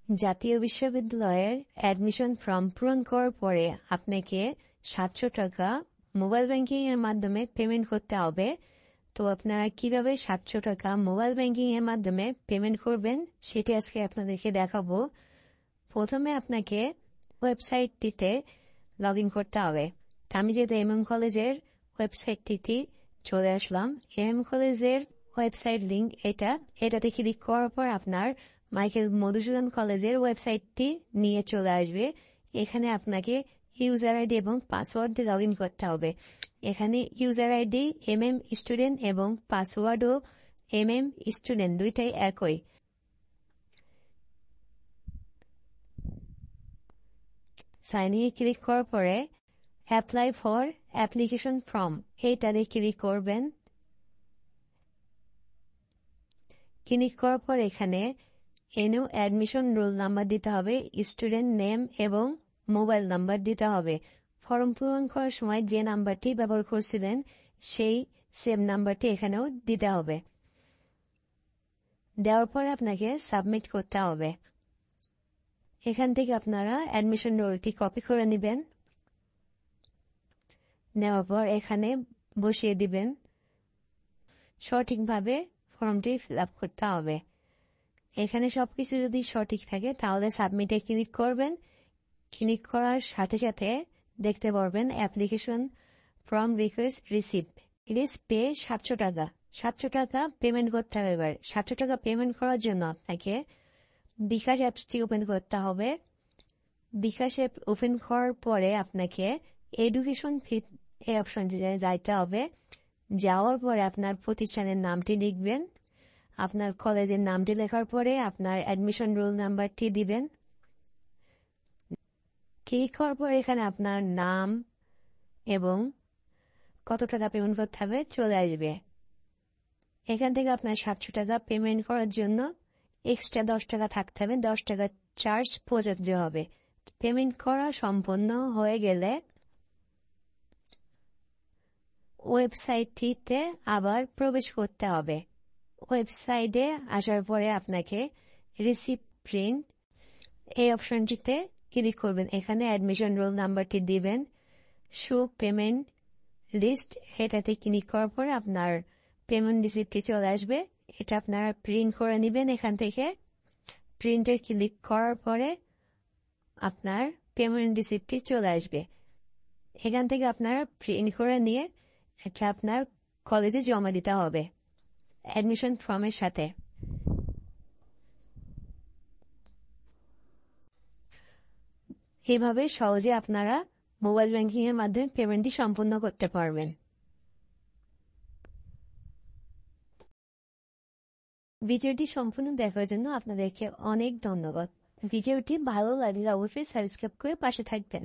জাতীয় বিশ্ববিদ্যালয়ের admission form পূরণ করার পরে আপনাকে 700 টাকা মোবাইল ব্যাংকিং এর মাধ্যমে পেমেন্ট করতে হবে। তো আপনারা কিভাবে 700 টাকা মোবাইল ব্যাংকিং এর মাধ্যমে পেমেন্ট করবেন সেটি আজকে আপনাদেরকে দেখাবো। প্রথমে আপনাকে ওয়েবসাইটটিতে লগ ইন করতে হবে। আমি যেহেতু এমএম কলেজের ওয়েবসাইটটিতে চলে আসলাম। এমএম কলেজের ওয়েবসাইট লিঙ্ক এটাতে ক্লিক করার পর আপনার মাইকেল মধুসূদন কলেজের ওয়েবসাইটটি নিয়ে চলে আসবে। এখানে আপনাকে ইউজার আইডি এবং পাসওয়ার্ড দিয়ে লগ ইন করতে হবে। এখানে ইউজার আইডি এমএম স্টুডেন্ট এবং পাসওয়ার্ডও এমএম স্টুডেন্ট, দুইটাই একই। সাইন ইন ক্লিক করার পরে অ্যাপ্লাই ফর অ্যাপ্লিকেশন ফর্ম এইটাতে ক্লিক করবেন। ক্লিক করার পর এখানে এনইউ অ্যাডমিশন রোল নাম্বার দিতে হবে, স্টুডেন্ট নেম এবং মোবাইল নাম্বার দিতে হবে। ফর্ম পূরণ করার সময় যে নাম্বারটি ব্যবহার করছিলেন সেই সেম নাম্বারটি এখানেও দিতে হবে। দেওয়ার পর আপনাকে সাবমিট করতে হবে। এখান থেকে আপনারা অ্যাডমিশন রোলটি কপি করে নেবেন। নেওয়ার পর এখানে বসিয়ে দিবেন। সঠিকভাবে ফর্মটি ফিল আপ করতে হবে। এখানে সবকিছু যদি সঠিক থাকে তাহলে সাবমিটে ক্লিক করবেন। ক্লিক করার সাথে সাথে দেখতে পারবেন application form request receive. Please pay 700 টাকা। 700 টাকা পেমেন্ট করতে হবে। এবার 700 টাকা পেমেন্ট করার জন্য আপনাকে বিকাশ অ্যাপসটি ওপেন করতে হবে। বিকাশ অ্যাপ ওপেন করার পরে আপনাকে এডুকেশন ফি এই অপশনটি যাইতে হবে। যাওয়ার পরে আপনার প্রতিষ্ঠানের নামটি লিখবেন। আপনার কলেজের নামটি লেখার পরে আপনার অ্যাডমিশন রোল নাম্বারটি দিবেন। ক্লিক করার পর এখানে আপনার নাম এবং কত টাকা পেমেন্ট করতে হবে চলে আসবে। এখান থেকে আপনার 700 টাকা পেমেন্ট করার জন্য এক্সট্রা 10 টাকা থাকতে হবে। 10 টাকা চার্জ প্রযোজ্য হবে। পেমেন্ট করা সম্পন্ন হয়ে গেলে ওয়েবসাইটটিতে আবার প্রবেশ করতে হবে। ওয়েবসাইটে আসার পরে আপনাকে রিসিপ্ট প্রিন্ট এই অপশনটিতে ক্লিক করবেন। এখানে অ্যাডমিশন রোল নাম্বারটি দিবেন। শো পেমেন্ট লিস্ট এটাতে ক্লিক করার পরে আপনার পেমেন্ট রিসিপ্টটি চলে আসবে। এটা আপনারা প্রিন্ট করে নেবেন। এখান থেকে প্রিন্টে ক্লিক করার পরে আপনার পেমেন্ট রিসিপ্টটি চলে আসবে। এখান থেকে আপনারা প্রিন্ট করে নিয়ে এটা আপনার কলেজে জমা দিতে হবে অ্যাডমিশন ফর্মের সাথে। এভাবে সহজে আপনারা মোবাইল ব্যাংকিং এর মাধ্যমে পেমেন্টটি সম্পন্ন করতে পারবেন। ভিডিওটি সম্পূর্ণ দেখার জন্য আপনাদেরকে অনেক ধন্যবাদ। ভিডিওটি ভালো লাগলে অবশ্যই সাবস্ক্রাইব করে পাশে থাকবেন।